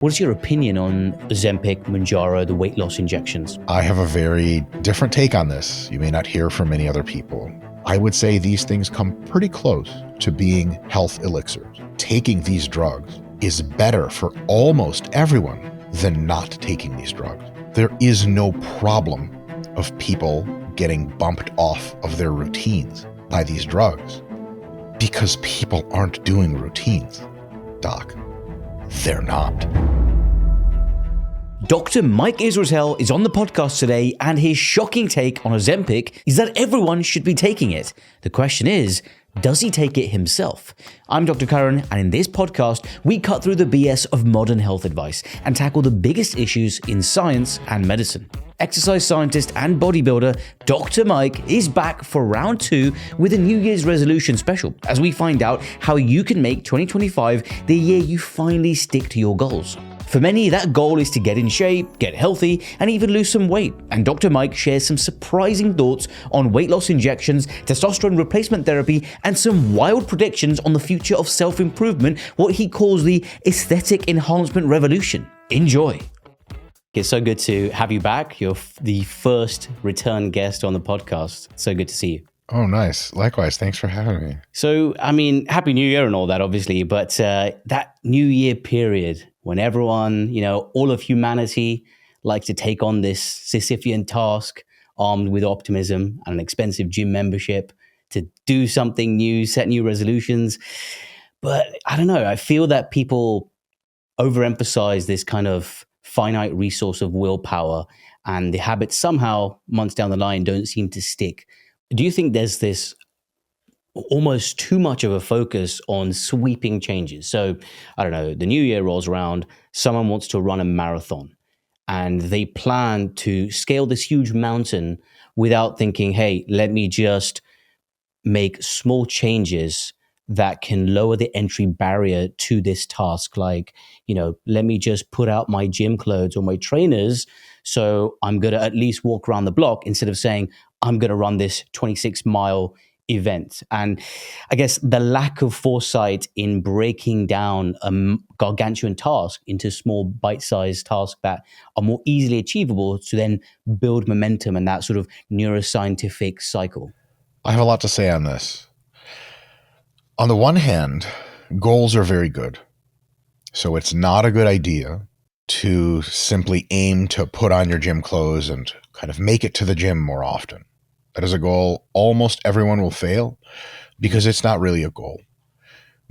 What is your opinion on Ozempic, Mounjaro, the weight loss injections? I have a very different take on this. You may not hear from many other people. I would say these things come pretty close to being health elixirs. Taking these drugs is better for almost everyone than not taking these drugs. There is no problem of people getting bumped off of their routines by these drugs because people aren't doing routines, Doc. They're not. Dr Mike Israetel is on the podcast today, and his shocking take on Ozempic is that everyone should be taking it. The question is, does he take it himself? I'm Dr. Karan, and in this podcast, we cut through the BS of modern health advice and tackle the biggest issues in science and medicine. Exercise scientist and bodybuilder Dr. Mike is back for round 2 with a New Year's resolution special as we find out how you can make 2025 the year you finally stick to your goals. For many, that goal is to get in shape, get healthy, and even lose some weight. And Dr. Mike shares some surprising thoughts on weight loss injections, testosterone replacement therapy, and some wild predictions on the future of self-improvement, what he calls the aesthetic enhancement revolution. Enjoy. It's so good to have you back. You're the first return guest on the podcast. So good to see you. Oh, nice. Likewise. Thanks for having me. So, Happy New Year and all that, obviously. But that New Year period when everyone, all of humanity likes to take on this Sisyphean task armed with optimism and an expensive gym membership to do something new, set new resolutions. But I don't know. I feel that people overemphasize this kind of finite resource of willpower, and the habits somehow months down the line don't seem to stick. Do you think there's this almost too much of a focus on sweeping changes? So I don't know, the new year rolls around, someone wants to run a marathon and they plan to scale this huge mountain without thinking, hey, let me just make small changes that can lower the entry barrier to this task. Like, let me just put out my gym clothes or my trainers, so I'm going to at least walk around the block instead of saying, I'm going to run this 26-mile event. And I guess the lack of foresight in breaking down a gargantuan task into small bite-sized tasks that are more easily achievable to then build momentum and that sort of neuroscientific cycle. I have a lot to say on this. On the one hand, goals are very good. So it's not a good idea to simply aim to put on your gym clothes and kind of make it to the gym more often. That is a goal almost everyone will fail because it's not really a goal.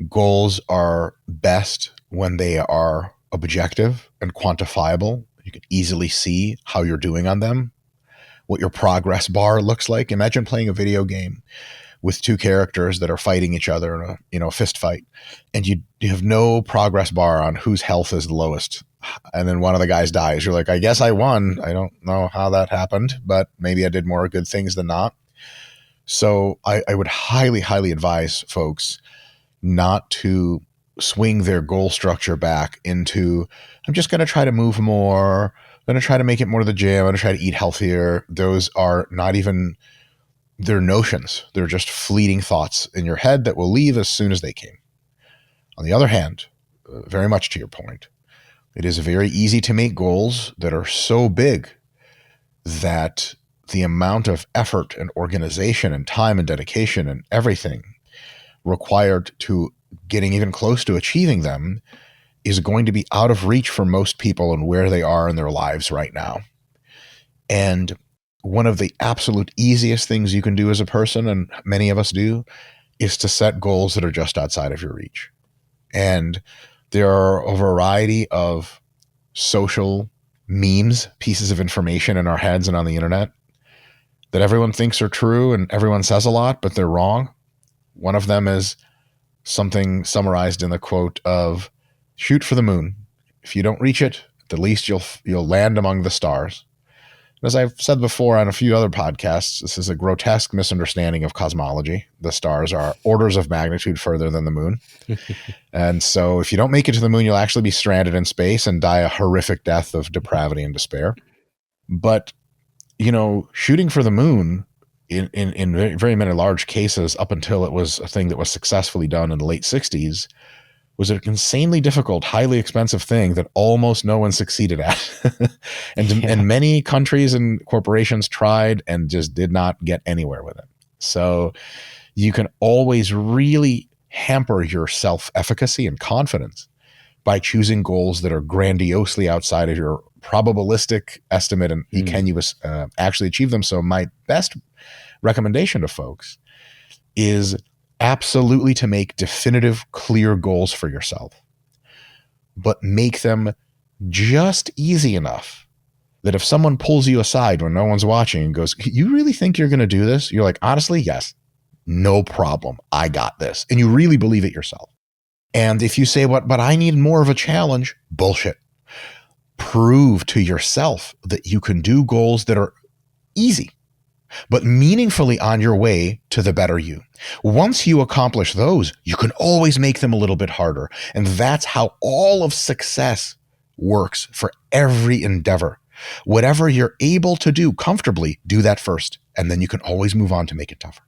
Goals are best when they are objective and quantifiable. You can easily see how you're doing on them, what your progress bar looks like. Imagine playing a video game with two characters that are fighting each other in a fist fight, and you have no progress bar on whose health is the lowest. And then one of the guys dies. You're like, I guess I won. I don't know how that happened, but maybe I did more good things than not. So I would highly, highly advise folks not to swing their goal structure back into, I'm just going to try to move more. I'm going to try to make it more to the gym. I'm going to try to eat healthier. Those are not even, they're notions. They're just fleeting thoughts in your head that will leave as soon as they came. On the other hand, very much to your point, it is very easy to make goals that are so big that the amount of effort and organization and time and dedication and everything required to getting even close to achieving them is going to be out of reach for most people and where they are in their lives right now. And one of the absolute easiest things you can do as a person, and many of us do, is to set goals that are just outside of your reach. And there are a variety of social memes, pieces of information in our heads and on the internet that everyone thinks are true and everyone says a lot, but they're wrong. One of them is something summarized in the quote of, shoot for the moon. If you don't reach it, at the least you'll land among the stars. As I've said before on a few other podcasts, this is a grotesque misunderstanding of cosmology. The stars are orders of magnitude further than the moon. And so if you don't make it to the moon, you'll actually be stranded in space and die a horrific death of depravity and despair. But, shooting for the moon in very, very many large cases up until it was a thing that was successfully done in the late 60s was an insanely difficult, highly expensive thing that almost no one succeeded at. And many countries and corporations tried and just did not get anywhere with it. So you can always really hamper your self-efficacy and confidence by choosing goals that are grandiosely outside of your probabilistic estimate and can you actually achieve them. So my best recommendation to folks is absolutely to make definitive, clear goals for yourself, but make them just easy enough that if someone pulls you aside when no one's watching and goes, you really think you're going to do this? You're like, honestly, yes, no problem. I got this. And you really believe it yourself. And if you say, but I need more of a challenge, bullshit. Prove to yourself that you can do goals that are easy, but meaningfully on your way to the better you. Once you accomplish those, you can always make them a little bit harder. And that's how all of success works for every endeavor. Whatever you're able to do comfortably, do that first. And then you can always move on to make it tougher.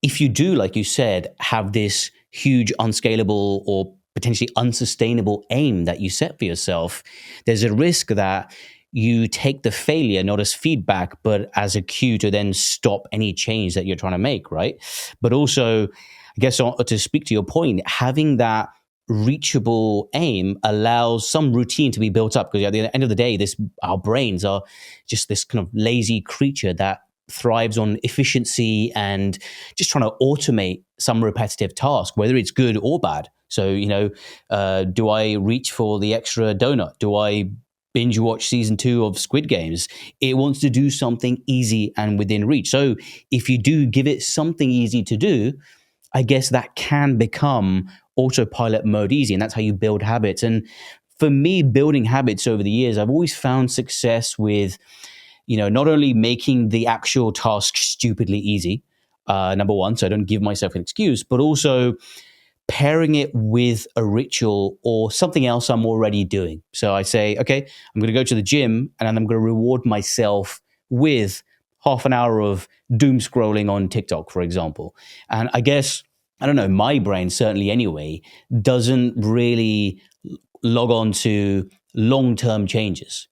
If you do, like you said, have this huge unscalable or potentially unsustainable aim that you set for yourself, there's a risk that you take the failure not as feedback, but as a cue to then stop any change that you're trying to make, right? But also, I guess to speak to your point, having that reachable aim allows some routine to be built up, because at the end of the day, our brains are just this kind of lazy creature that thrives on efficiency and just trying to automate some repetitive task, whether it's good or bad. So, do I reach for the extra donut? Do I binge watch season 2 of Squid Games? It wants to do something easy and within reach. So if you do give it something easy to do, I guess that can become autopilot mode easy. And that's how you build habits. And for me, building habits over the years, I've always found success with, not only making the actual task stupidly easy, number one, so I don't give myself an excuse, but also pairing it with a ritual or something else I'm already doing. So I say, okay, I'm going to go to the gym and I'm going to reward myself with half an hour of doom scrolling on TikTok, for example. And I guess, I don't know, my brain certainly anyway, doesn't really log on to long-term changes.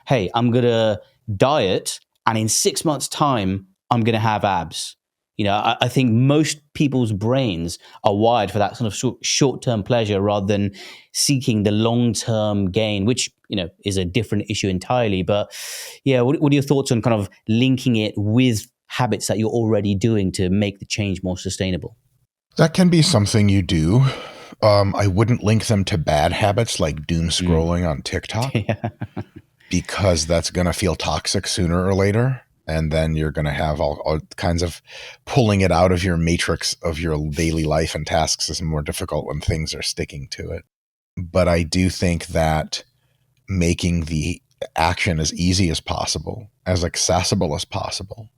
Hey, I'm going to diet and in 6 months' time, I'm going to have abs. I think most people's brains are wired for that sort of short-term pleasure rather than seeking the long-term gain, which, is a different issue entirely. But yeah, what are your thoughts on kind of linking it with habits that you're already doing to make the change more sustainable? That can be something you do. I wouldn't link them to bad habits like doom scrolling on TikTok because that's going to feel toxic sooner or later. And then you're going to have all kinds of pulling it out of your matrix of your daily life and tasks is more difficult when things are sticking to it. But I do think that making the action as easy as possible, as accessible as possible,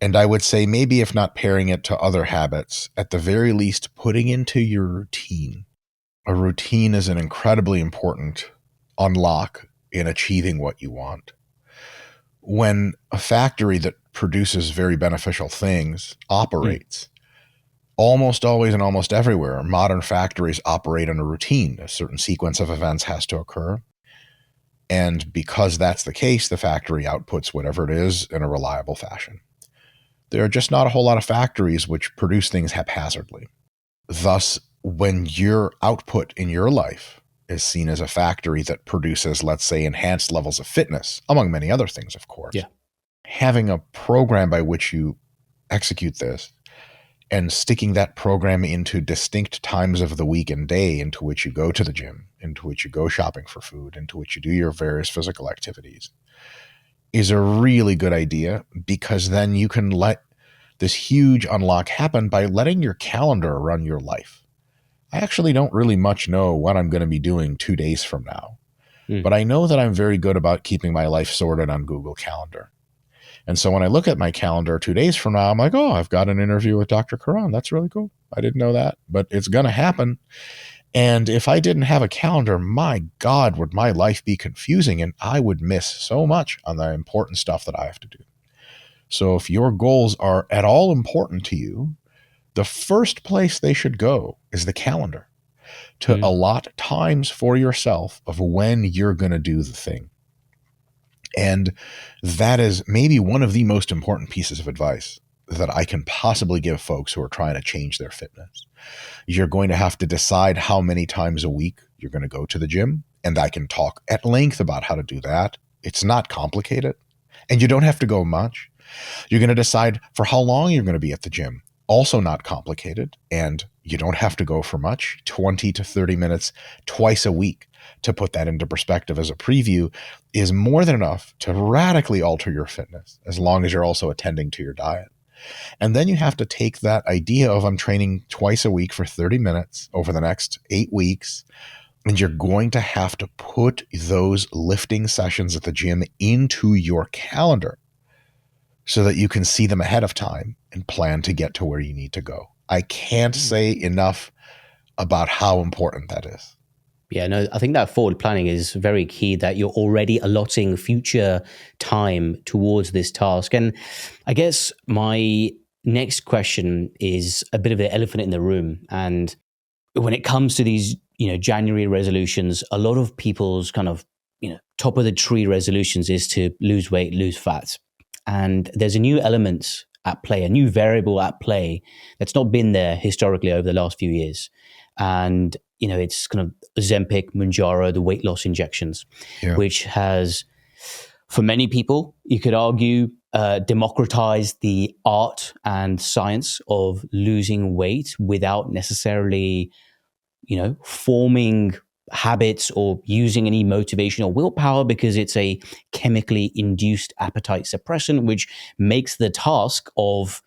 and I would say maybe if not pairing it to other habits, at the very least putting into your routine. A routine is an incredibly important unlock in achieving what you want. When a factory that produces very beneficial things operates, almost always and almost everywhere, modern factories operate on a routine. A certain sequence of events has to occur. And because that's the case, the factory outputs whatever it is in a reliable fashion. There are just not a whole lot of factories which produce things haphazardly. Thus, when your output in your life is seen as a factory that produces, let's say, enhanced levels of fitness, among many other things, of course. Yeah. Having a program by which you execute this and sticking that program into distinct times of the week and day into which you go to the gym, into which you go shopping for food, into which you do your various physical activities is a really good idea, because then you can let this huge unlock happen by letting your calendar run your life. I actually don't really much know what I'm going to be doing 2 days from now, but I know that I'm very good about keeping my life sorted on Google Calendar. And so when I look at my calendar 2 days from now, I'm like, oh, I've got an interview with Dr. Karan. That's really cool. I didn't know that, but it's going to happen. And if I didn't have a calendar, my God, would my life be confusing, and I would miss so much on the important stuff that I have to do. So if your goals are at all important to you, the first place they should go is the calendar. to allot times for yourself of when you're going to do the thing. And that is maybe one of the most important pieces of advice that I can possibly give folks who are trying to change their fitness. You're going to have to decide how many times a week you're going to go to the gym. And I can talk at length about how to do that. It's not complicated. And you don't have to go much. You're going to decide for how long you're going to be at the gym. Also not complicated. And you don't have to go for much, 20 to 30 minutes twice a week. To put that into perspective as a preview is more than enough to radically alter your fitness, as long as you're also attending to your diet. And then you have to take that idea of I'm training twice a week for 30 minutes over the next 8 weeks. And you're going to have to put those lifting sessions at the gym into your calendar so that you can see them ahead of time and plan to get to where you need to go. I can't say enough about how important that is. Yeah, no, I think that forward planning is very key, that you're already allotting future time towards this task. And I guess my next question is a bit of the elephant in the room. And when it comes to these, January resolutions, a lot of people's kind of, top of the tree resolutions is to lose weight, lose fat. And there's a new element at play, a new variable at play that's not been there historically over the last few years. And, it's kind of Ozempic, Mounjaro, the weight loss injections, which has, for many people, you could argue, democratized the art and science of losing weight without necessarily, forming habits or using any motivation or willpower, because it's a chemically induced appetite suppressant, which makes the task of,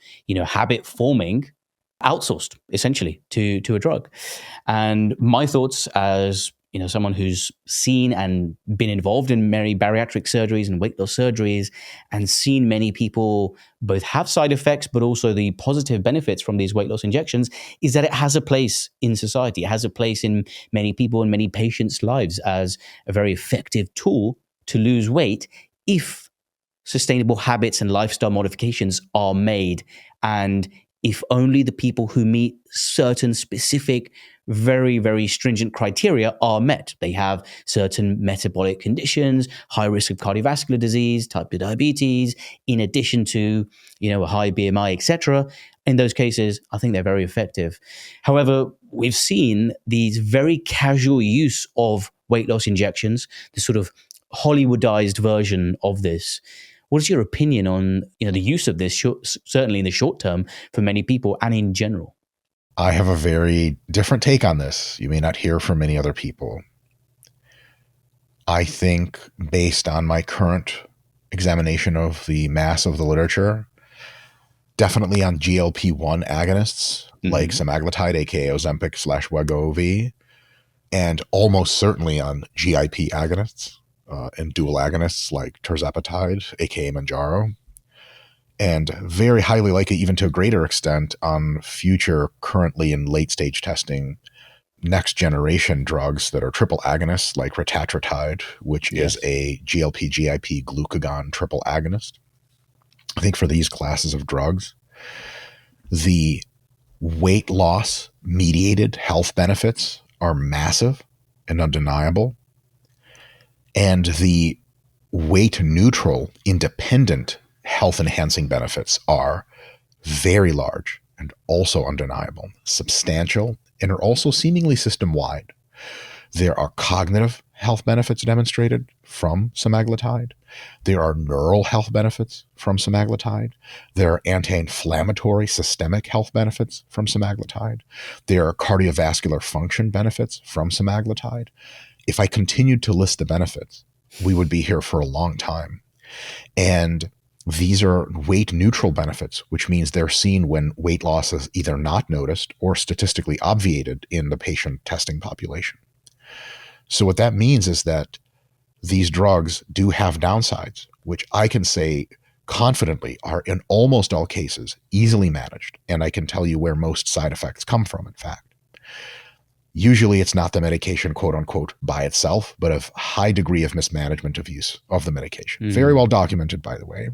habit forming outsourced essentially to a drug. And my thoughts as someone who's seen and been involved in many bariatric surgeries and weight loss surgeries and seen many people both have side effects but also the positive benefits from these weight loss injections, is that it has a place in society. It has a place in many people and many patients' lives as a very effective tool to lose weight if sustainable habits and lifestyle modifications are made, and if only the people who meet certain specific, very, very stringent criteria are met. They have certain metabolic conditions, high risk of cardiovascular disease, type 2 diabetes, in addition to, a high BMI, etc. In those cases, I think they're very effective. However, we've seen these very casual use of weight loss injections, the sort of Hollywoodized version of this. What is your opinion on the use of this, certainly in the short term, for many people and in general? I have a very different take on this. You may not hear from many other people. I think, based on my current examination of the mass of the literature, definitely on GLP-1 agonists like semaglutide, aka Ozempic/Wegovy, and almost certainly on GIP agonists and dual agonists like tirzepatide, aka Mounjaro, and very highly likely, even to a greater extent, on future currently in late stage testing next generation drugs that are triple agonists like retatrutide, which is a GLP-GIP glucagon triple agonist. I think for these classes of drugs, the weight loss mediated health benefits are massive and undeniable. And the weight neutral independent health enhancing benefits are very large and also undeniable, substantial, and are also seemingly system-wide. There are cognitive health benefits demonstrated from semaglutide. There are neural health benefits from semaglutide. There are anti-inflammatory systemic health benefits from semaglutide. There are cardiovascular function benefits from semaglutide. If I continued to list the benefits, we would be here for a long time. And these are weight neutral benefits, which means they're seen when weight loss is either not noticed or statistically obviated in the patient testing population. So what that means is that these drugs do have downsides, which I can say confidently are in almost all cases easily managed. And I can tell you where most side effects come from, in fact. Usually it's not the medication, quote unquote, by itself, but a high degree of mismanagement of use of the medication. Very well documented, by the way.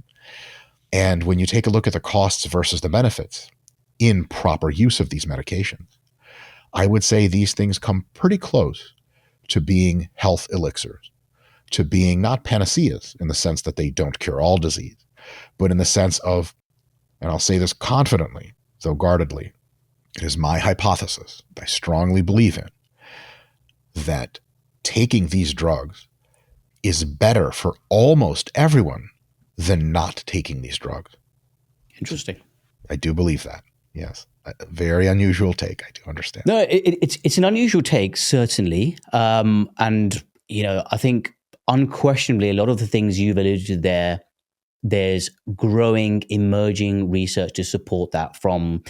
And when you take a look at the costs versus the benefits in proper use of these medications, I would say these things come pretty close to being health elixirs, to being not panaceas in the sense that they don't cure all disease, but in the sense of, and I'll say this confidently, though guardedly, it is my hypothesis, I strongly believe in, that taking these drugs is better for almost everyone than not taking these drugs. Interesting. I do believe that. Yes. A very unusual take. I do understand. No, it's an unusual take, certainly. And, I think unquestionably a lot of the things you've alluded to there, there's growing, emerging research to support that from,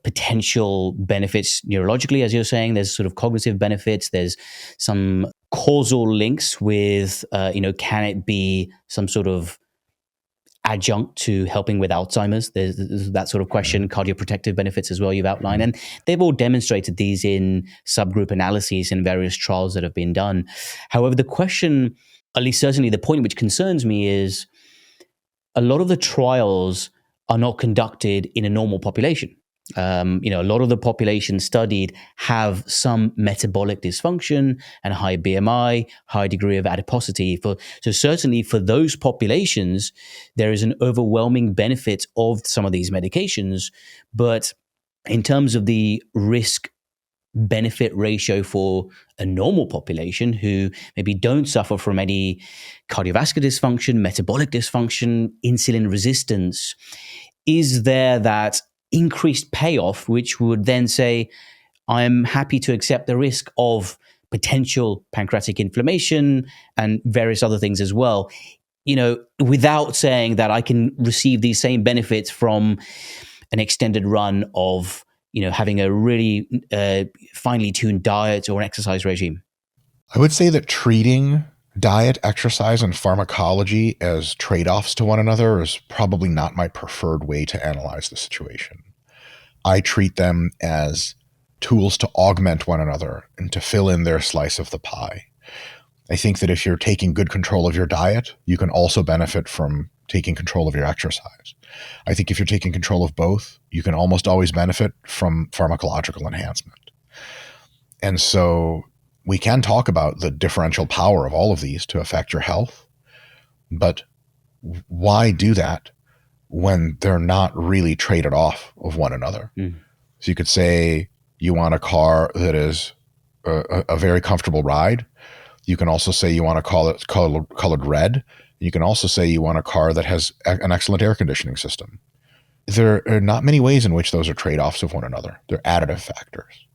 potential benefits neurologically, as you're saying. There's sort of cognitive benefits. There's some causal links with, can it be some sort of adjunct to helping with Alzheimer's? There's that sort of question, cardioprotective benefits as well you've outlined. And they've all demonstrated these in subgroup analyses in various trials that have been done. However, the question, at least certainly the point which concerns me, is a lot of the trials are not conducted in a normal population. A lot of the population studied have some metabolic dysfunction and high BMI, high degree of adiposity. So certainly for those populations, there is an overwhelming benefit of some of these medications. But in terms of the risk benefit ratio for a normal population who maybe don't suffer from any cardiovascular dysfunction, metabolic dysfunction, insulin resistance, is there that increased payoff which would then say, I'm happy to accept the risk of potential pancreatic inflammation and various other things as well, without saying that I can receive these same benefits from an extended run of having a really finely tuned diet or an exercise regime? I would say that treating diet, exercise, and pharmacology as trade-offs to one another is probably not my preferred way to analyze the situation. I treat them as tools to augment one another and to fill in their slice of the pie. I think that if you're taking good control of your diet, you can also benefit from taking control of your exercise. I think if you're taking control of both, you can almost always benefit from pharmacological enhancement. And so we can talk about the differential power of all of these to affect your health, but why do that when they're not really traded off of one another? So you could say you want a car that is a very comfortable ride. You can also say you want to call it colored red. You can also say you want a car that has an excellent air conditioning system. There are not many ways in which those are trade-offs of one another. They're additive factors.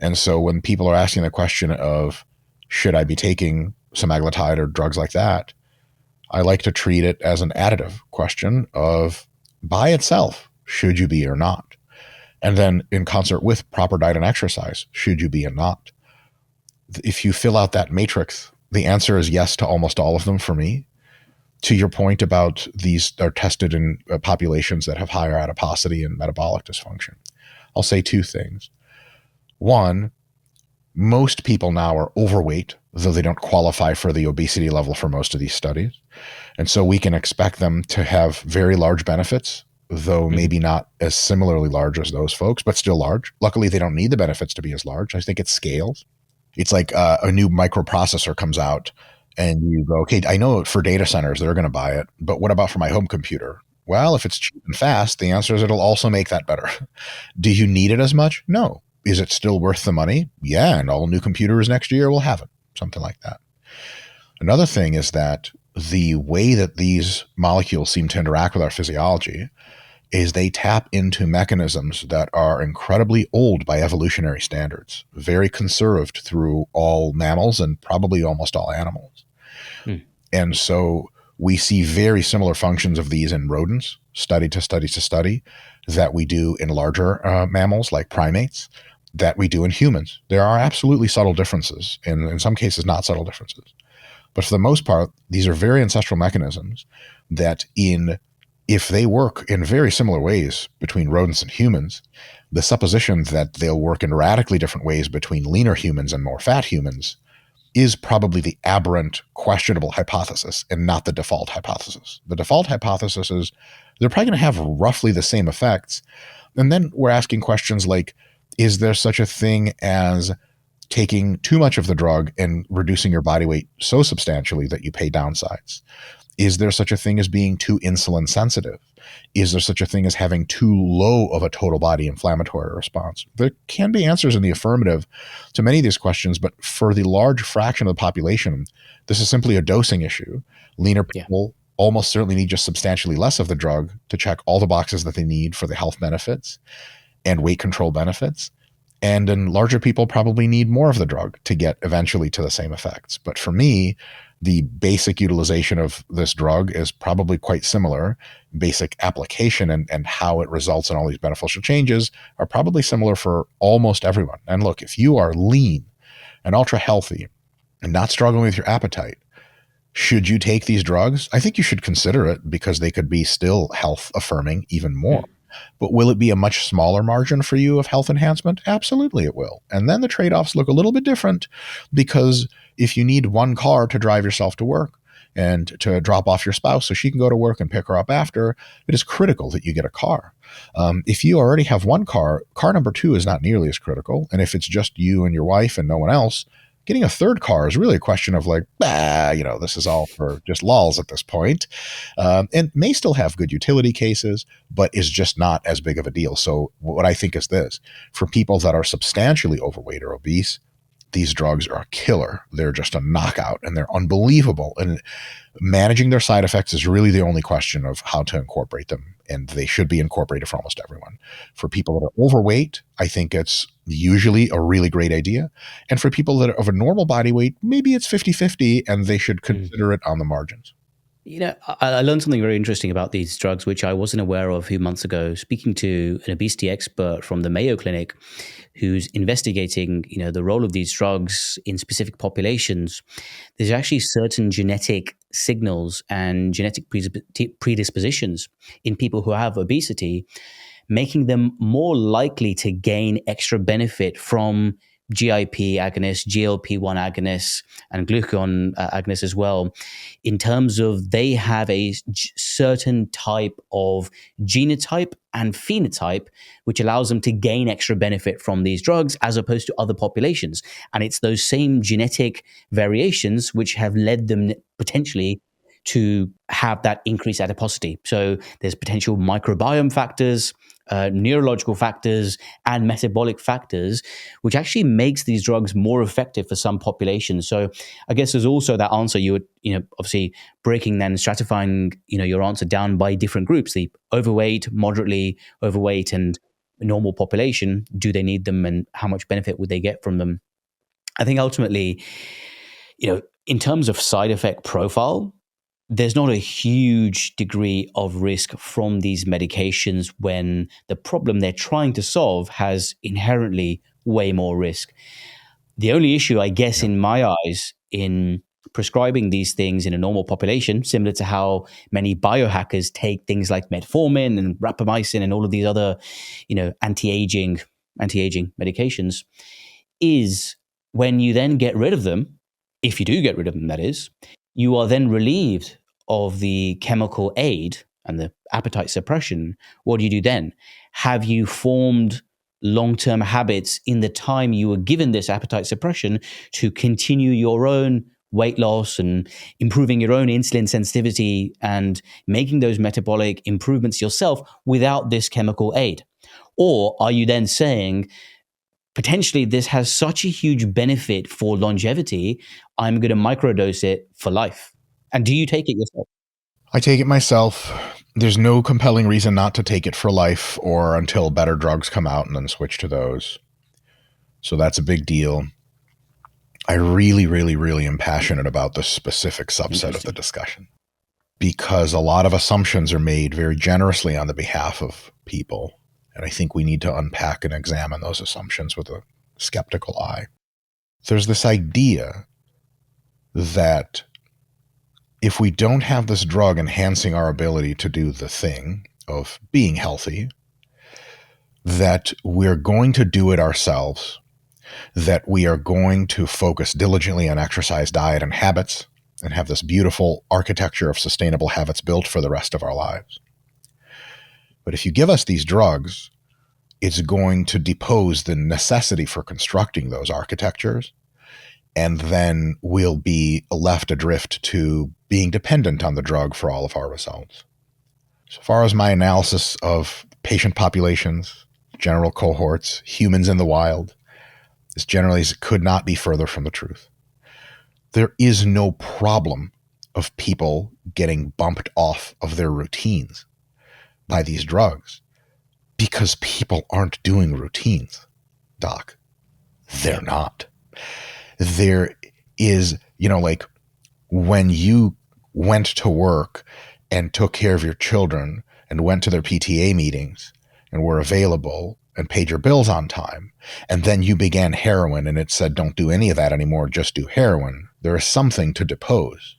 And so when people are asking the question of, should I be taking semaglutide or drugs like that, I like to treat it as an additive question of, by itself, should you be or not? And then in concert with proper diet and exercise, should you be or not? If you fill out that matrix, the answer is yes to almost all of them for me. To your point about these are tested in populations that have higher adiposity and metabolic dysfunction, I'll say two things. One, most people now are overweight, though they don't qualify for the obesity level for most of these studies. And so we can expect them to have very large benefits, though maybe not as similarly large as those folks, but still large. Luckily, they don't need the benefits to be as large. I think it scales. It's like a new microprocessor comes out and you go, okay, I know for data centers, they're going to buy it, but what about for my home computer? Well, if it's cheap and fast, the answer is it'll also make that better. Do you need it as much? No. Is it still worth the money? Yeah, and all new computers next year will have it, something like that. Another thing is that the way that these molecules seem to interact with our physiology is they tap into mechanisms that are incredibly old by evolutionary standards, very conserved through all mammals and probably almost all animals. And so we see very similar functions of these in rodents, study to study, that we do in larger mammals like primates, that we do in humans. There are absolutely subtle differences, and in some cases not subtle differences. But for the most part, these are very ancestral mechanisms that if they work in very similar ways between rodents and humans, the supposition that they'll work in radically different ways between leaner humans and more fat humans is probably the aberrant, questionable hypothesis and not the default hypothesis. The default hypothesis is they're probably going to have roughly the same effects. And then we're asking questions like, Is there such a thing as taking too much of the drug and reducing your body weight so substantially that you pay downsides? Is there such a thing as being too insulin sensitive? Is there such a thing as having too low of a total body inflammatory response? There can be answers in the affirmative to many of these questions, but for the large fraction of the population, this is simply a dosing issue. Leaner people almost certainly need just substantially less of the drug to check all the boxes that they need for the health benefits and weight control benefits. And then larger people probably need more of the drug to get eventually to the same effects. But for me, the basic utilization of this drug is probably quite similar. Basic application and how it results in all these beneficial changes are probably similar for almost everyone. And look, if you are lean and ultra healthy and not struggling with your appetite, should you take these drugs? I think you should consider it because they could be still health affirming even more. But will it be a much smaller margin for you of health enhancement? Absolutely it will. And then the trade-offs look a little bit different, because if you need one car to drive yourself to work and to drop off your spouse so she can go to work and pick her up after, it is critical that you get a car. If you already have one car, car number 2 is not nearly as critical. And if it's just you and your wife and no one else, getting a third car is really a question of like, this is all for just lulz at this point. And may still have good utility cases, but is just not as big of a deal. So what I think is this: for people that are substantially overweight or obese, these drugs are a killer. They're just a knockout and they're unbelievable. And managing their side effects is really the only question of how to incorporate them. And they should be incorporated for almost everyone. For people that are overweight, I think it's usually a really great idea. And for people that are of a normal body weight, maybe it's 50-50 and they should consider it on the margins. I learned something very interesting about these drugs, which I wasn't aware of a few months ago, speaking to an obesity expert from the Mayo Clinic who's investigating, the role of these drugs in specific populations. There's actually certain genetic signals and genetic predispositions in people who have obesity, making them more likely to gain extra benefit from GIP agonists, GLP-1 agonists, and glucagon agonists as well, in terms of they have a certain type of genotype and phenotype, which allows them to gain extra benefit from these drugs as opposed to other populations. And it's those same genetic variations which have led them potentially to have that increased adiposity. So there's potential microbiome factors, neurological factors, and metabolic factors, which actually makes these drugs more effective for some populations. So I guess there's also that answer you would, obviously breaking then stratifying, your answer down by different groups: the overweight, moderately overweight, and normal population. Do they need them, and how much benefit would they get from them? I think ultimately, in terms of side effect profile, there's not a huge degree of risk from these medications when the problem they're trying to solve has inherently way more risk. The only issue, I guess, in my eyes, in prescribing these things in a normal population, similar to how many biohackers take things like metformin and rapamycin and all of these other, anti-aging medications, is when you then get rid of them, if you do get rid of them, that is, you are then relieved of the chemical aid and the appetite suppression. What do you do then? Have you formed long-term habits in the time you were given this appetite suppression to continue your own weight loss and improving your own insulin sensitivity and making those metabolic improvements yourself without this chemical aid? Or are you then saying, potentially this has such a huge benefit for longevity, I'm going to microdose it for life? And do you take it yourself? I take it myself. There's no compelling reason not to take it for life or until better drugs come out and then switch to those. So that's a big deal. I really, really, really am passionate about the specific subset of the discussion, because a lot of assumptions are made very generously on the behalf of people. And I think we need to unpack and examine those assumptions with a skeptical eye. There's this idea that if we don't have this drug enhancing our ability to do the thing of being healthy, that we're going to do it ourselves, that we are going to focus diligently on exercise, diet, and habits, and have this beautiful architecture of sustainable habits built for the rest of our lives. But if you give us these drugs, it's going to depose the necessity for constructing those architectures. And then we'll be left adrift to being dependent on the drug for all of our results. So far as my analysis of patient populations, general cohorts, humans in the wild, this generally could not be further from the truth. There is no problem of people getting bumped off of their routines by these drugs because people aren't doing routines, Doc. They're not. There is, like when you went to work and took care of your children and went to their PTA meetings and were available and paid your bills on time, and then you began heroin and it said, don't do any of that anymore, just do heroin. There is something to depose.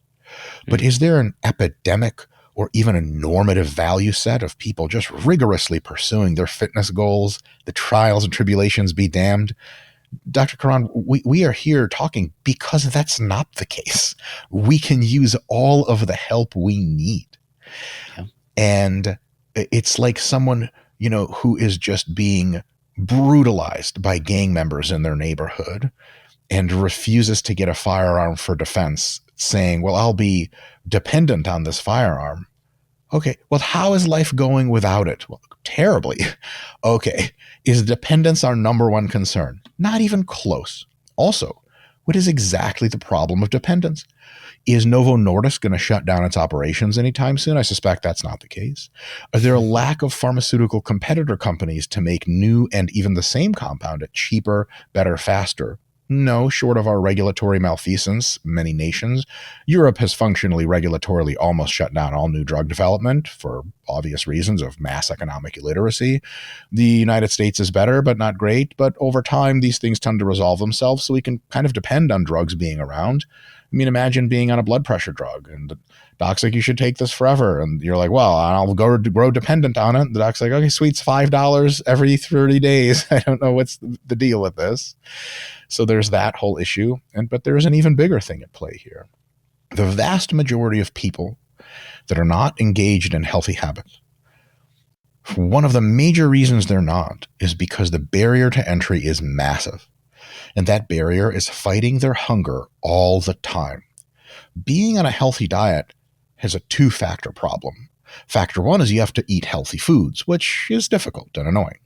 But is there an epidemic or even a normative value set of people just rigorously pursuing their fitness goals, the trials and tribulations be damned? Dr. Karan, we are here talking because that's not the case. We can use all of the help we need. Yeah. And it's like someone, who is just being brutalized by gang members in their neighborhood and refuses to get a firearm for defense, saying, well, I'll be dependent on this firearm. Okay, well, how is life going without it? Well, terribly. Okay, is dependence our number one concern? Not even close. Also, what is exactly the problem of dependence? Is Novo Nordisk going to shut down its operations anytime soon? I suspect that's not the case. Are there a lack of pharmaceutical competitor companies to make new and even the same compound at cheaper, better, faster? No, short of our regulatory malfeasance, many nations. Europe has functionally, regulatorily almost shut down all new drug development for obvious reasons of mass economic illiteracy. The United States is better, but not great. But over time, these things tend to resolve themselves, so we can kind of depend on drugs being around. I mean, imagine being on a blood pressure drug and the doc's like, you should take this forever. And you're like, well, I'll grow dependent on it. The doc's like, okay, sweet, it's $5 every 30 days. I don't know what's the deal with this. So there's that whole issue. But there's an even bigger thing at play here. The vast majority of people that are not engaged in healthy habits, one of the major reasons they're not is because the barrier to entry is massive. And that barrier is fighting their hunger all the time. Being on a healthy diet has a two-factor problem. Factor one is you have to eat healthy foods, which is difficult and annoying.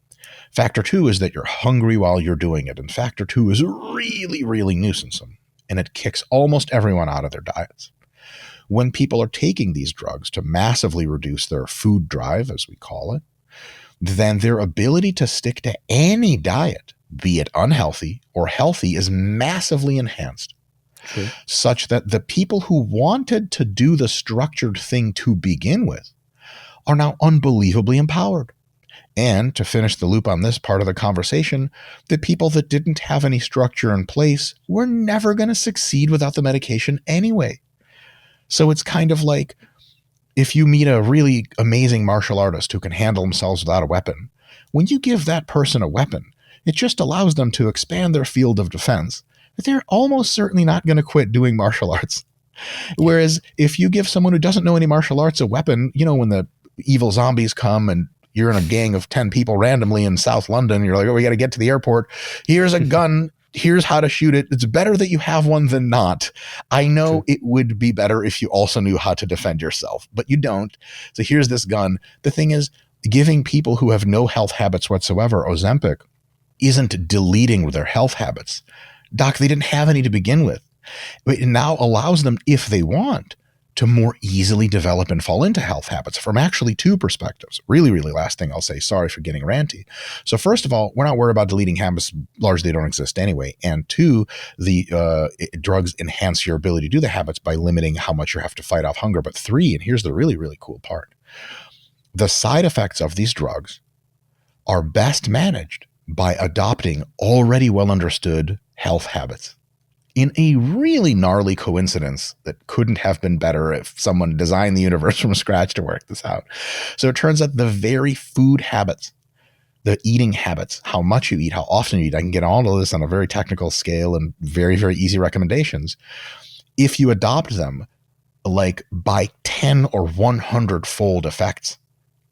Factor two is that you're hungry while you're doing it. And factor two is really, really nuisance-some, and it kicks almost everyone out of their diets. When people are taking these drugs to massively reduce their food drive, as we call it, then their ability to stick to any diet, be it unhealthy or healthy, is massively enhanced. True. Such that the people who wanted to do the structured thing to begin with are now unbelievably empowered. And to finish the loop on this part of the conversation, the people that didn't have any structure in place were never going to succeed without the medication anyway. So it's kind of like if you meet a really amazing martial artist who can handle themselves without a weapon, when you give that person a weapon, it just allows them to expand their field of defense. But they're almost certainly not going to quit doing martial arts. Whereas if you give someone who doesn't know any martial arts a weapon, when the evil zombies come and you're in a gang of 10 people randomly in South London, you're like, oh, we got to get to the airport. Here's a gun. Here's how to shoot it. It's better that you have one than not. I know It would be better if you also knew how to defend yourself, but you don't. So here's this gun. The thing is, giving people who have no health habits whatsoever Ozempic isn't deleting their health habits. Doc, they didn't have any to begin with. It now allows them, if they want, to more easily develop and fall into health habits from actually two perspectives. Really, really last thing I'll say, sorry for getting ranty. So first of all, we're not worried about deleting habits, largely they don't exist anyway. And two, the drugs enhance your ability to do the habits by limiting how much you have to fight off hunger. But three, and here's the really, really cool part, the side effects of these drugs are best managed by adopting already well understood health habits. In a really gnarly coincidence that couldn't have been better if someone designed the universe from scratch to work this out. So it turns out the very food habits, the eating habits, how much you eat, how often you eat, I can get all of this on a very technical scale and very, very easy recommendations. If you adopt them, like by 10 or 100-fold effects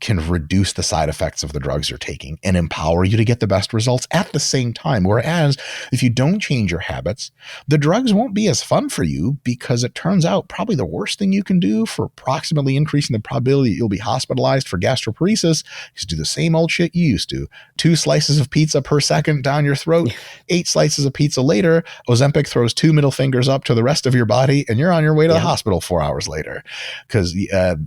can reduce the side effects of the drugs you're taking and empower you to get the best results at the same time. Whereas if you don't change your habits, the drugs won't be as fun for you, because it turns out probably the worst thing you can do for approximately increasing the probability that you'll be hospitalized for gastroparesis is do the same old shit you used to. 2 slices of pizza per second down your throat, 8 slices of pizza later, Ozempic throws 2 middle fingers up to the rest of your body, and you're on your way to the hospital 4 hours later, because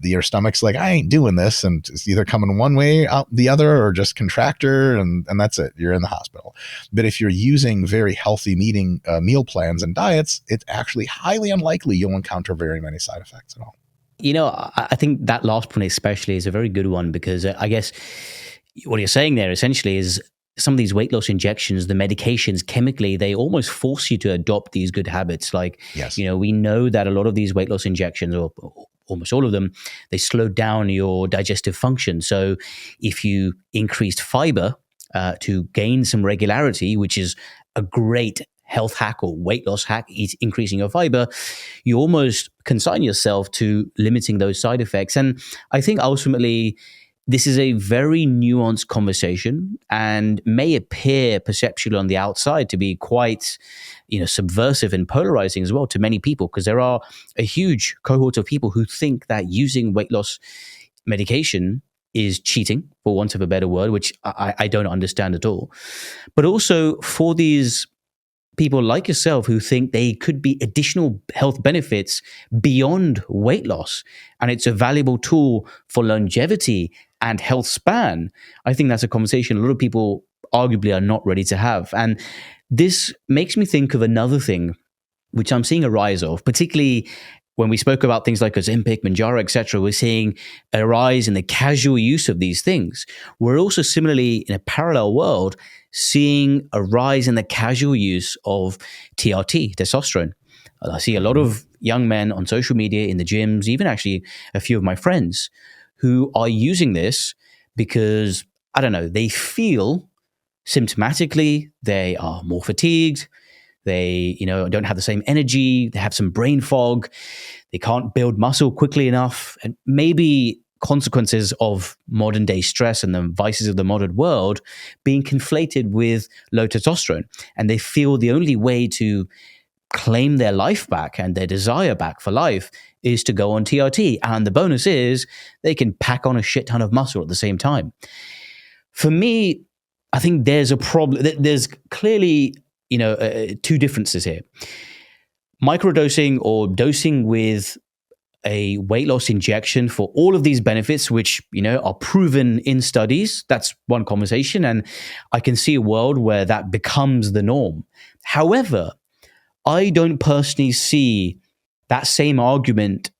your stomach's like, I ain't doing this, and it's either coming one way out the other or just contractor, and that's it. You're in the hospital. But if you're using very healthy meal plans and diets, it's actually highly unlikely you'll encounter very many side effects at all. I think that last point especially is a very good one, because I guess what you're saying there essentially is some of these weight loss injections, the medications, chemically, they almost force you to adopt these good habits. Like, yes. We know that a lot of these weight loss injections, or almost all of them, they slow down your digestive function. So if you increased fiber to gain some regularity, which is a great health hack or weight loss hack, increasing your fiber, you almost consign yourself to limiting those side effects. And I think ultimately, this is a very nuanced conversation and may appear perceptually on the outside to be quite, subversive and polarizing as well to many people, because there are a huge cohort of people who think that using weight loss medication is cheating, for want of a better word, which I don't understand at all. But also for these people like yourself who think they could be additional health benefits beyond weight loss, and it's a valuable tool for longevity and health span, I think that's a conversation a lot of people arguably are not ready to have. And this makes me think of another thing, which I'm seeing a rise of, particularly when we spoke about things like Ozempic, Mounjaro, etc. We're seeing a rise in the casual use of these things. We're also similarly, in a parallel world, seeing a rise in the casual use of TRT, testosterone. I see a lot of young men on social media, in the gyms, even actually a few of my friends, who are using this because, I don't know, they feel symptomatically they are more fatigued, they, don't have the same energy, they have some brain fog, they can't build muscle quickly enough, and maybe consequences of modern day stress and the vices of the modern world being conflated with low testosterone. And they feel the only way to claim their life back and their desire back for life is to go on TRT. And the bonus is they can pack on a shit ton of muscle at the same time. For me, I think there's a problem. There's clearly, two differences here. Microdosing or dosing with a weight loss injection for all of these benefits, which, are proven in studies, that's one conversation. And I can see a world where that becomes the norm. However, I don't personally see that same argument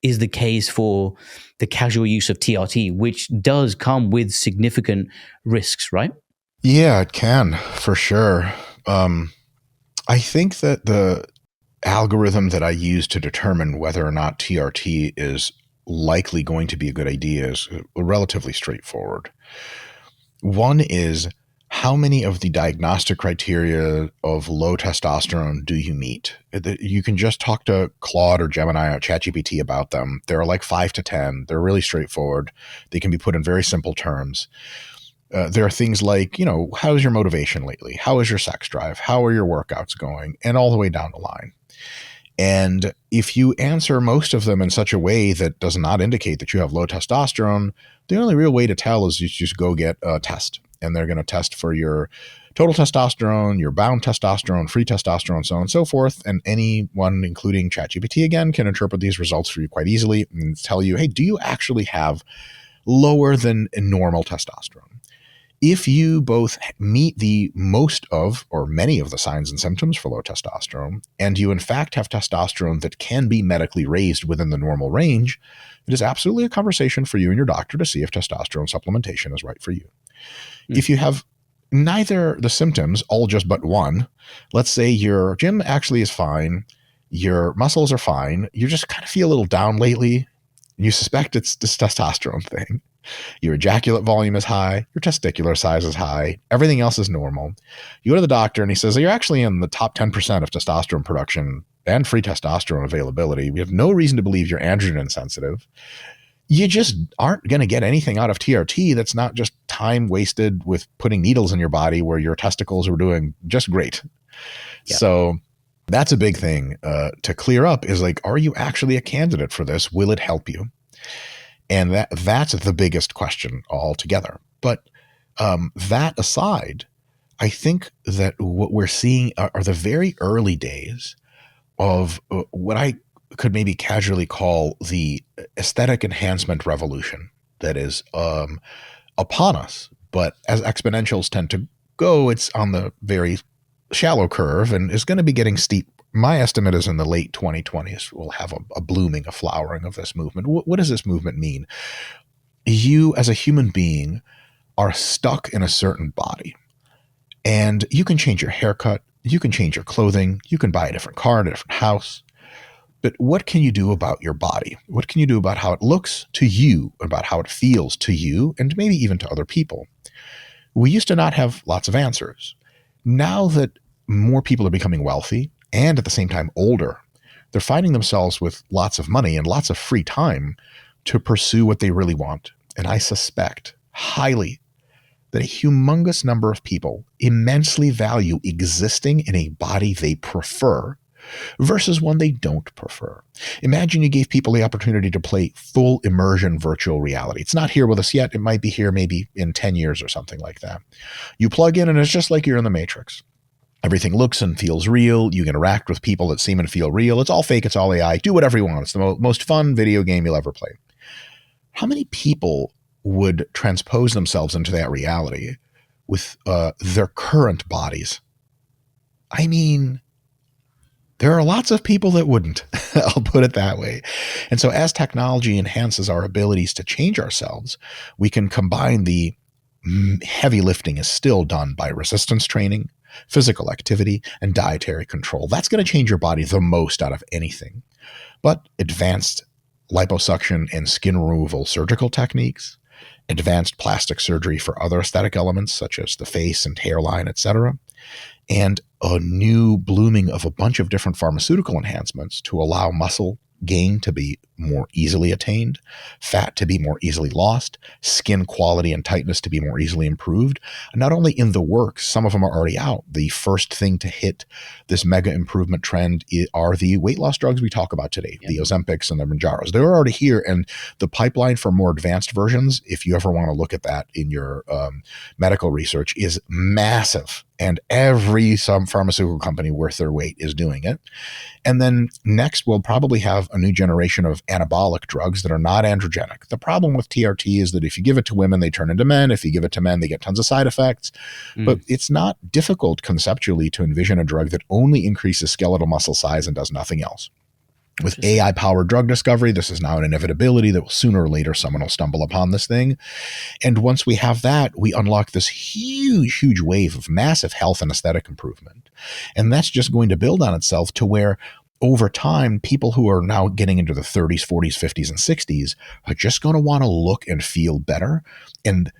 is the case for the casual use of TRT, which does come with significant risks, right? Yeah, it can, for sure. I think that the algorithm that I use to determine whether or not TRT is likely going to be a good idea is relatively straightforward. One is, how many of the diagnostic criteria of low testosterone do you meet? You can just talk to Claude or Gemini or ChatGPT about them. There are like 5 to 10. They're really straightforward. They can be put in very simple terms. There are things like, how's your motivation lately? How is your sex drive? How are your workouts going? And all the way down the line. And if you answer most of them in such a way that does not indicate that you have low testosterone, the only real way to tell is you just go get a test. And they're going to test for your total testosterone, your bound testosterone, free testosterone, so on and so forth. And anyone, including ChatGPT again, can interpret these results for you quite easily and tell you, hey, do you actually have lower than normal testosterone? If you both meet the most of or many of the signs and symptoms for low testosterone, and you in fact have testosterone that can be medically raised within the normal range, it is absolutely a conversation for you and your doctor to see if testosterone supplementation is right for you. If you have neither the symptoms, all just but one, let's say your gym actually is fine, your muscles are fine, you just kind of feel a little down lately, and you suspect it's this testosterone thing. Your ejaculate volume is high, your testicular size is high, everything else is normal. You go to the doctor and he says, you're actually in the top 10% of testosterone production and free testosterone availability. We have no reason to believe you're androgen insensitive. you just aren't going to get anything out of TRT that's not just time wasted with putting needles in your body where your testicles are doing just great. Yeah. So that's a big thing to clear up, is like, are you actually a candidate for this? Will it help you? And that's the biggest question altogether. But that aside, I think that what we're seeing are the very early days of what I could maybe casually call the aesthetic enhancement revolution that is upon us. But as exponentials tend to go, it's on the very shallow curve and is going to be getting steep. My estimate is in the late 2020s, we'll have a blooming, a flowering of this movement. What does this movement mean? You, as a human being, are stuck in a certain body. And you can change your haircut, you can change your clothing, you can buy a different car, a different house. But what can you do about your body? What can you do about how it looks to you, about how it feels to you, and maybe even to other people? We used to not have lots of answers. Now that more people are becoming wealthy and at the same time older, they're finding themselves with lots of money and lots of free time to pursue what they really want. And I suspect highly that a humongous number of people immensely value existing in a body they prefer versus one they don't prefer. Imagine you gave people the opportunity to play full immersion virtual reality. It's not here with us yet. It might be here maybe in 10 years or something like that. You plug in and it's just like you're in the Matrix. Everything looks and feels real. You interact with people that seem and feel real. It's all fake. It's all AI. Do whatever you want. It's the most fun video game you'll ever play. How many people would transpose themselves into that reality with their current bodies? I mean, there are lots of people that wouldn't. I'll put it that way. And so as technology enhances our abilities to change ourselves, we can combine the heavy lifting is still done by resistance training, physical activity, and dietary control. That's going to change your body the most out of anything. But advanced liposuction and skin removal surgical techniques, advanced plastic surgery for other aesthetic elements such as the face and hairline, etc., and a new blooming of a bunch of different pharmaceutical enhancements to allow muscle gain to be more easily attained, fat to be more easily lost, skin quality and tightness to be more easily improved. Not only in the works, some of them are already out. The first thing to hit this mega improvement trend are the weight loss drugs we talk about today, the Ozempics and the Mounjaros. They're already here, and the pipeline for more advanced versions, if you ever want to look at that in your medical research, is massive. And some pharmaceutical company worth their weight is doing it. And then next, we'll probably have a new generation of anabolic drugs that are not androgenic. The problem with TRT is that if you give it to women, they turn into men. If you give it to men, they get tons of side effects. But it's not difficult conceptually to envision a drug that only increases skeletal muscle size and does nothing else. With AI-powered drug discovery, this is now an inevitability that sooner or later someone will stumble upon this thing. And once we have that, we unlock this huge, huge wave of massive health and aesthetic improvement. And that's just going to build on itself to where over time, people who are now getting into the 30s, 40s, 50s, and 60s are just going to want to look and feel better. And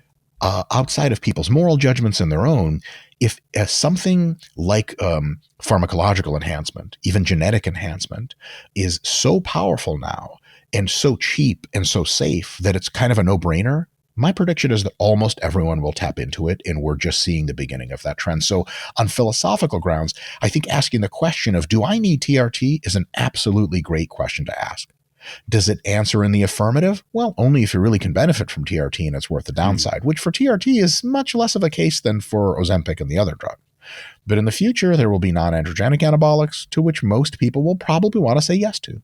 outside of people's moral judgments and their own, if something like pharmacological enhancement, even genetic enhancement, is so powerful now and so cheap and so safe that it's kind of a no-brainer, my prediction is that almost everyone will tap into it, and we're just seeing the beginning of that trend. So on philosophical grounds, I think asking the question of, do I need TRT, is an absolutely great question to ask. Does it answer in the affirmative? Well, only if you really can benefit from TRT and it's worth the downside, which for TRT is much less of a case than for Ozempic and the other drug. But in the future, there will be non-androgenic anabolics to which most people will probably want to say yes to.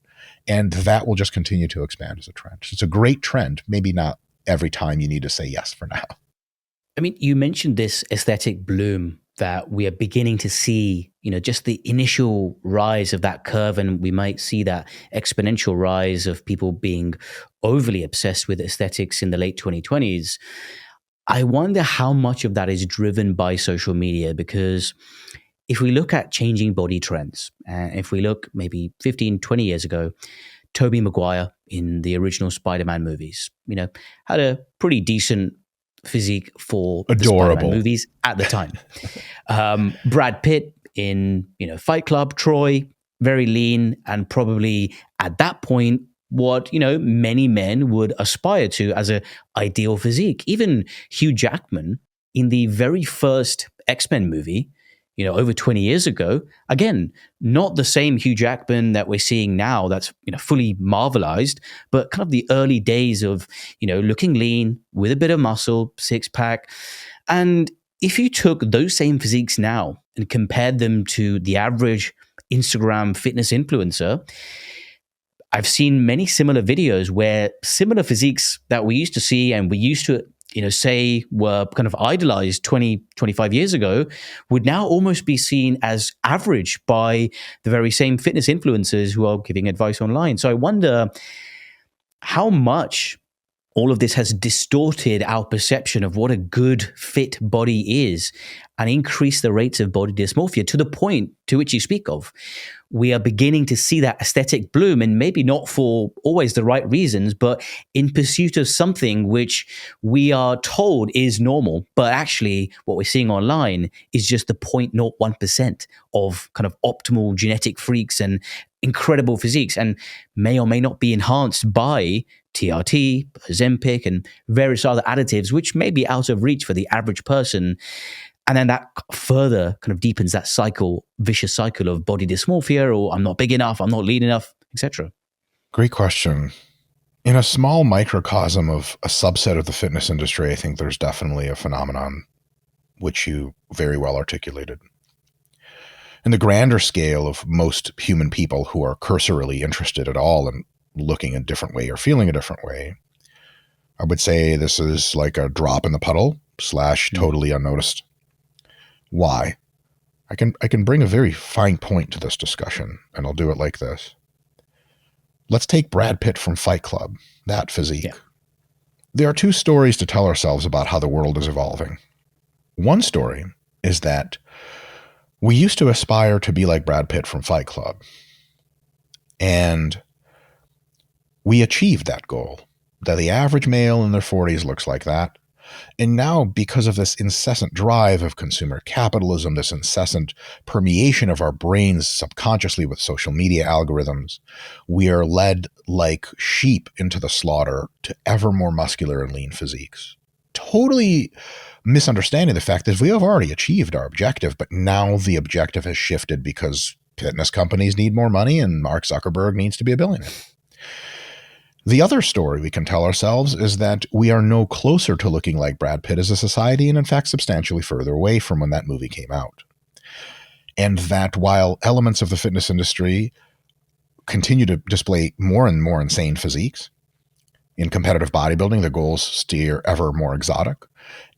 And that will just continue to expand as a trend. So it's a great trend, maybe not every time you need to say yes for now. I mean, you mentioned this aesthetic bloom that we are beginning to see, just the initial rise of that curve, and we might see that exponential rise of people being overly obsessed with aesthetics in the late 2020s. I wonder how much of that is driven by social media, because if we look at changing body trends, if we look maybe 15, 20 years ago, Tobey Maguire in the original Spider-Man movies, had a pretty decent physique for the Spider-Man movies at the time. Brad Pitt in Fight Club, Troy, very lean, and probably at that point what, many men would aspire to as a ideal physique. Even Hugh Jackman in the very first X-Men movie, over 20 years ago, again, not the same Hugh Jackman that we're seeing now that's, fully marvelized, but kind of the early days of, looking lean with a bit of muscle, six pack. And if you took those same physiques now and compared them to the average Instagram fitness influencer, I've seen many similar videos where similar physiques that we used to see and we used to, say were kind of idolized 20, 25 years ago would now almost be seen as average by the very same fitness influencers who are giving advice online. So I wonder how much all of this has distorted our perception of what a good, fit body is and increased the rates of body dysmorphia to the point to which you speak of. We are beginning to see that aesthetic bloom, and maybe not for always the right reasons, but in pursuit of something which we are told is normal. But actually, what we're seeing online is just the 0.01% of kind of optimal genetic freaks and incredible physiques, and may or may not be enhanced by TRT, Ozempic, and various other additives, which may be out of reach for the average person. And then that further kind of deepens that vicious cycle of body dysmorphia, or I'm not big enough, I'm not lean enough, etc. Great question. In a small microcosm of a subset of the fitness industry, I think there's definitely a phenomenon which you very well articulated. In the grander scale of most human people who are cursorily interested at all in looking a different way or feeling a different way, I would say this is like a drop in the puddle / totally unnoticed. Why? I can bring a very fine point to this discussion, and I'll do it like this. Let's take Brad Pitt from Fight Club, that physique. Yeah. There are two stories to tell ourselves about how the world is evolving. One story is that we used to aspire to be like Brad Pitt from Fight Club, and we achieved that goal, that the average male in their 40s looks like that. And now, because of this incessant drive of consumer capitalism, this incessant permeation of our brains subconsciously with social media algorithms, we are led like sheep into the slaughter to ever more muscular and lean physiques. Totally misunderstanding the fact that we have already achieved our objective, but now the objective has shifted because fitness companies need more money and Mark Zuckerberg needs to be a billionaire. The other story we can tell ourselves is that we are no closer to looking like Brad Pitt as a society, and in fact substantially further away from when that movie came out. And that while elements of the fitness industry continue to display more and more insane physiques, in competitive bodybuilding, the goals steer ever more exotic.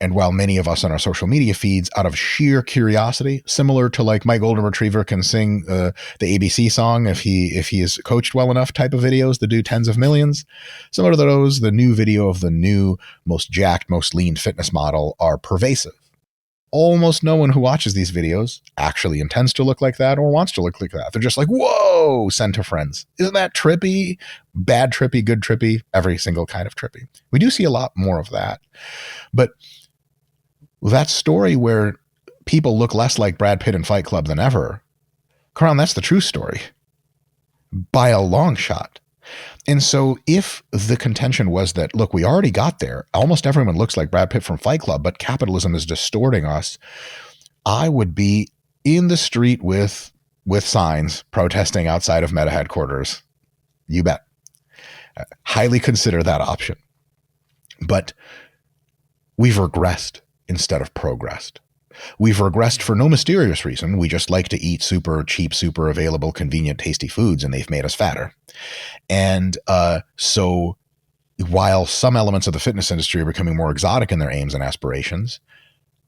And while many of us on our social media feeds, out of sheer curiosity, similar to like my golden retriever can sing the ABC song if he is coached well enough type of videos to do tens of millions, similar to those, the new video of the new, most jacked, most lean fitness model are pervasive. Almost no one who watches these videos actually intends to look like that or wants to look like that. They're just like, whoa, send to friends. Isn't that trippy? Bad trippy, good trippy, every single kind of trippy. We do see a lot more of that. But that story where people look less like Brad Pitt in Fight Club than ever, Karan, that's the true story by a long shot. And so if the contention was that, look, we already got there, almost everyone looks like Brad Pitt from Fight Club, but capitalism is distorting us, I would be in the street with signs protesting outside of Meta headquarters. You bet. Highly consider that option. But we've regressed instead of progressed. We've regressed for no mysterious reason. We just like to eat super cheap, super available, convenient, tasty foods, and they've made us fatter. And so while some elements of the fitness industry are becoming more exotic in their aims and aspirations,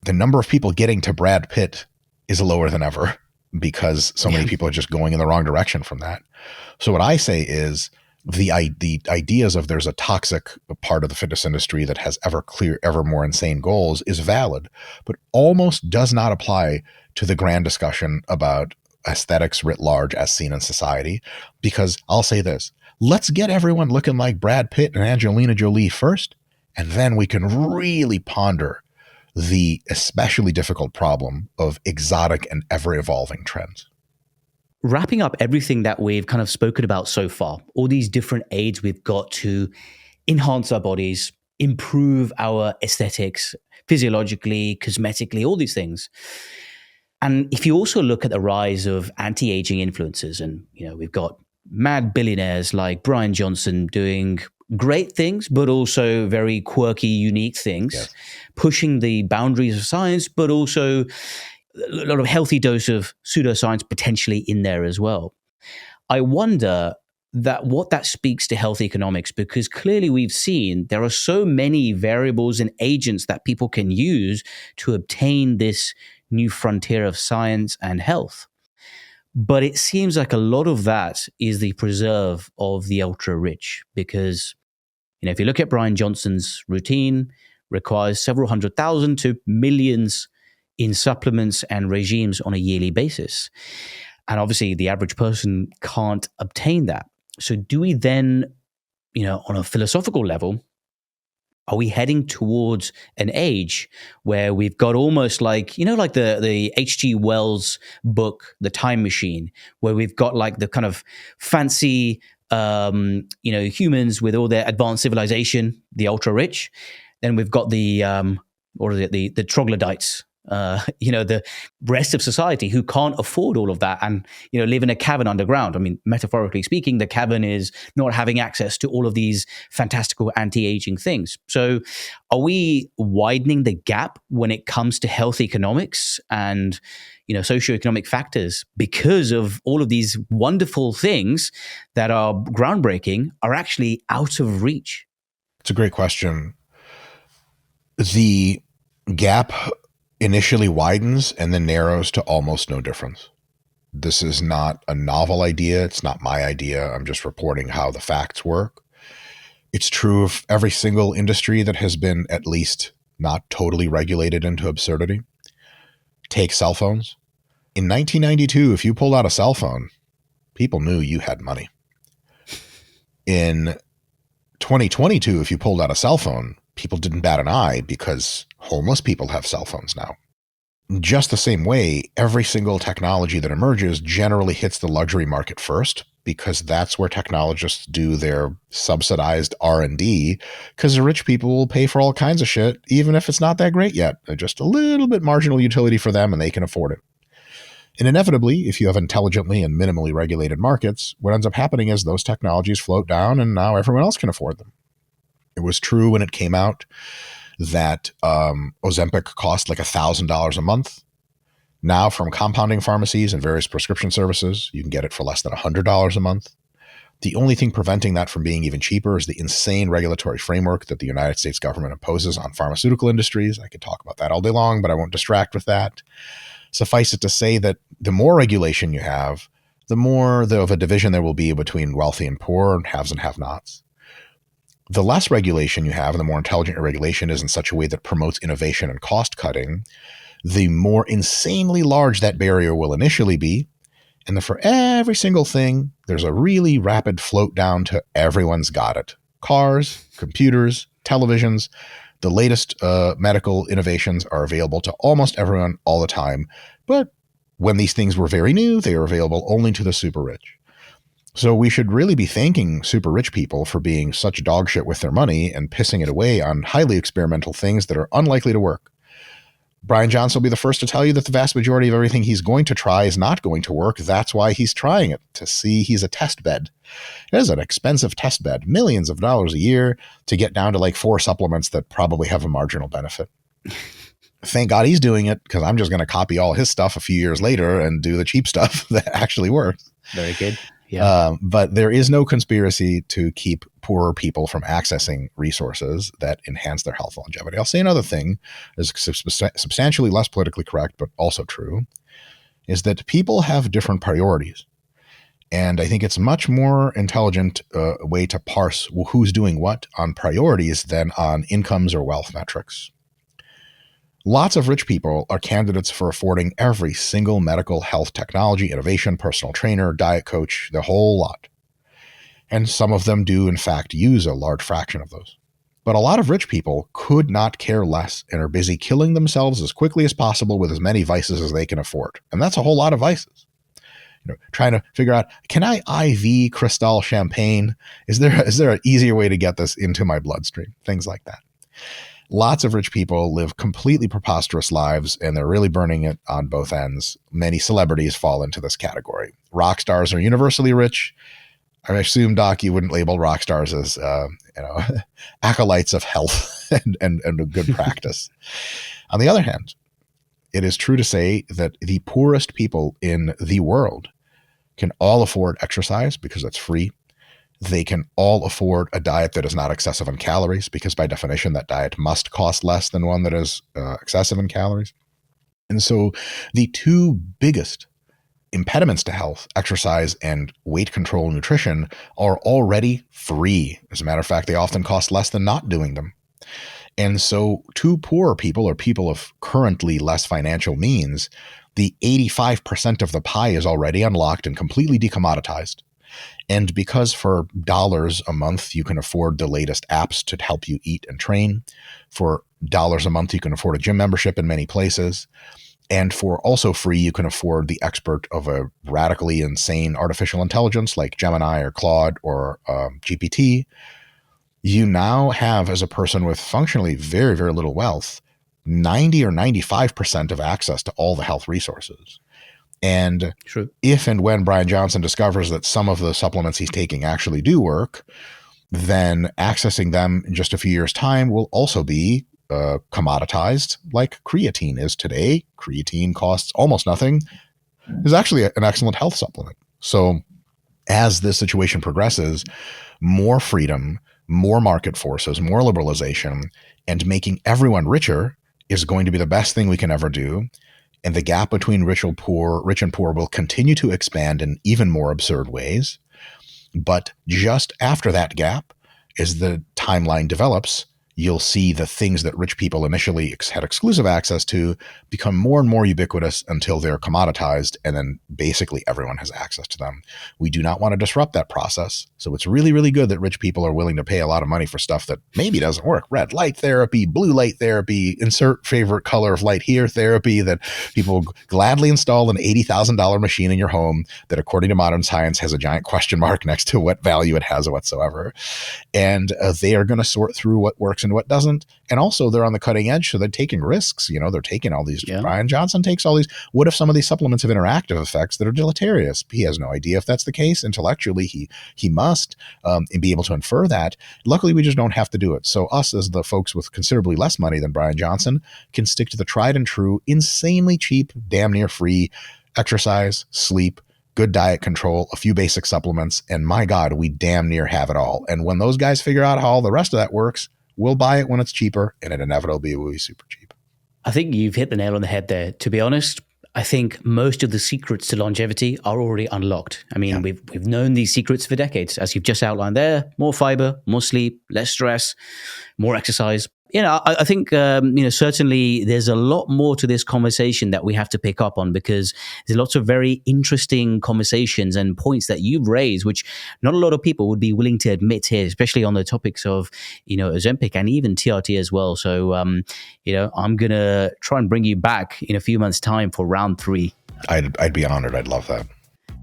the number of people getting to Brad Pitt is lower than ever because so many people are just going in the wrong direction from that. So what I say is the ideas of there's a toxic part of the fitness industry that has ever more insane goals is valid, but almost does not apply to the grand discussion about aesthetics writ large as seen in society. Because I'll say this, let's get everyone looking like Brad Pitt and Angelina Jolie first, and then we can really ponder the especially difficult problem of exotic and ever evolving trends. wrapping up everything that we've kind of spoken about so far, all these different aids we've got to enhance our bodies, improve our aesthetics, physiologically, cosmetically, all these things. And if you also look at the rise of anti-aging influencers, and we've got mad billionaires like Bryan Johnson doing great things, but also very quirky, unique things, Yes. pushing the boundaries of science, but also a lot of healthy dose of pseudoscience potentially in there as well. I wonder what that speaks to health economics, because clearly we've seen there are so many variables and agents that people can use to obtain this new frontier of science and health. But it seems like a lot of that is the preserve of the ultra rich, because if you look at Bryan Johnson's routine, requires several $100,000 to millions in supplements and regimes on a yearly basis. And obviously the average person can't obtain that. So do we then, on a philosophical level, are we heading towards an age where we've got almost like, like the H.G. Wells book, The Time Machine, where we've got like the kind of fancy, humans with all their advanced civilization, the ultra rich. Then we've got the troglodytes, the rest of society who can't afford all of that and, live in a cavern underground. I mean, metaphorically speaking, the cavern is not having access to all of these fantastical anti-aging things. So are we widening the gap when it comes to health economics and, socioeconomic factors because of all of these wonderful things that are groundbreaking are actually out of reach? It's a great question. The gap initially widens and then narrows to almost no difference. This is not a novel idea. It's not my idea. I'm just reporting how the facts work. It's true of every single industry that has been at least not totally regulated into absurdity. Take cell phones. In 1992, if you pulled out a cell phone, people knew you had money. In 2022, if you pulled out a cell phone, people didn't bat an eye because homeless people have cell phones now. Just the same way, every single technology that emerges generally hits the luxury market first, because that's where technologists do their subsidized R&D, because the rich people will pay for all kinds of shit, even if it's not that great yet. They're just a little bit marginal utility for them and they can afford it. And inevitably, if you have intelligently and minimally regulated markets, what ends up happening is those technologies float down and now everyone else can afford them. It was true when it came out that Ozempic cost like $1,000 a month. Now from compounding pharmacies and various prescription services, you can get it for less than $100 a month. The only thing preventing that from being even cheaper is the insane regulatory framework that the United States government imposes on pharmaceutical industries. I could talk about that all day long, but I won't distract with that. Suffice it to say that the more regulation you have, the more of a division there will be between wealthy and poor, and haves and have-nots. The less regulation you have, and the more intelligent your regulation is in such a way that promotes innovation and cost cutting, the more insanely large that barrier will initially be. And then for every single thing, there's a really rapid float down to everyone's got it. Cars, computers, televisions, the latest medical innovations are available to almost everyone all the time. But when these things were very new, they were available only to the super rich. So we should really be thanking super rich people for being such dog shit with their money and pissing it away on highly experimental things that are unlikely to work. Bryan Johnson will be the first to tell you that the vast majority of everything he's going to try is not going to work. That's why he's trying it, to see he's a test bed. It is an expensive test bed, millions of dollars a year to get down to like 4 supplements that probably have a marginal benefit. Thank God he's doing it, because I'm just going to copy all his stuff a few years later and do the cheap stuff that actually works. Very good. Yeah. But there is no conspiracy to keep poorer people from accessing resources that enhance their health and longevity. I'll say another thing is substantially less politically correct, but also true, is that people have different priorities. And I think it's much more intelligent way to parse who's doing what on priorities than on incomes or wealth metrics. Lots of rich people are candidates for affording every single medical, health, technology, innovation, personal trainer, diet coach, the whole lot. And some of them do, in fact, use a large fraction of those. But a lot of rich people could not care less and are busy killing themselves as quickly as possible with as many vices as they can afford. And that's a whole lot of vices. trying to figure out, can I IV Cristal champagne? Is there an easier way to get this into my bloodstream? Things like that. Lots of rich people live completely preposterous lives, and they're really burning it on both ends. Many celebrities fall into this category. Rock stars are universally rich. I assume, Doc, you wouldn't label rock stars as acolytes of health and a good practice. On the other hand, it is true to say that the poorest people in the world can all afford exercise because that's free. They can all afford a diet that is not excessive in calories because by definition, that diet must cost less than one that is excessive in calories. And so the two biggest impediments to health, exercise and weight control nutrition, are already free. As a matter of fact, they often cost less than not doing them. And so to poor people or people of currently less financial means, the 85% of the pie is already unlocked and completely decommoditized. And because for dollars a month, you can afford the latest apps to help you eat and train. For dollars a month, you can afford a gym membership in many places. And for also free, you can afford the expert of a radically insane artificial intelligence like Gemini or Claude or GPT. You now have, as a person with functionally very, very little wealth, 90 or 95% of access to all the health resources. And True. If and when Bryan Johnson discovers that some of the supplements he's taking actually do work, then accessing them in just a few years' time will also be commoditized like creatine is today. Creatine costs almost nothing. Is actually an excellent health supplement. So as this situation progresses, more freedom, more market forces, more liberalization, and making everyone richer is going to be the best thing we can ever do. And the gap between rich and poor will continue to expand in even more absurd ways. But just after that gap, as the timeline develops, you'll see the things that rich people initially had exclusive access to become more and more ubiquitous until they're commoditized, and then basically everyone has access to them. We do not want to disrupt that process. So it's really, really good that rich people are willing to pay a lot of money for stuff that maybe doesn't work. Red light therapy, blue light therapy, insert favorite color of light here therapy, that people gladly install an $80,000 machine in your home that, according to modern science, has a giant question mark next to what value it has whatsoever. And they are going to sort through what works and what doesn't. And also they're on the cutting edge. So they're taking risks. They're taking all these, Bryan Johnson takes all these. What if some of these supplements have interactive effects that are deleterious? He has no idea if that's the case. Intellectually, he must and be able to infer that. Luckily, we just don't have to do it. So us, as the folks with considerably less money than Bryan Johnson, can stick to the tried and true, insanely cheap, damn near free exercise, sleep, good diet control, a few basic supplements, and my God, we damn near have it all. And when those guys figure out how all the rest of that works, we'll buy it when it's cheaper, and it inevitably will be super cheap. I think you've hit the nail on the head there. To be honest, I think most of the secrets to longevity are already unlocked. I mean, we've known these secrets for decades, as you've just outlined there. More fiber, more sleep, less stress, more exercise. I think, certainly there's a lot more to this conversation that we have to pick up on, because there's lots of very interesting conversations and points that you've raised, which not a lot of people would be willing to admit here, especially on the topics of, Ozempic and even TRT as well. So, I'm going to try and bring you back in a few months' time for round 3. I'd be honored. I'd love that.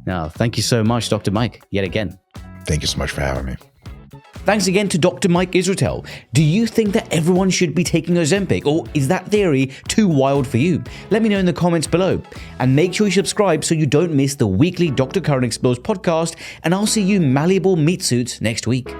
Now, thank you so much, Dr. Mike, yet again. Thank you so much for having me. Thanks again to Dr. Mike Israetel. Do you think that everyone should be taking Ozempic, or is that theory too wild for you? Let me know in the comments below. And make sure you subscribe so you don't miss the weekly Dr. Karan Explores podcast, and I'll see you malleable meat suits next week.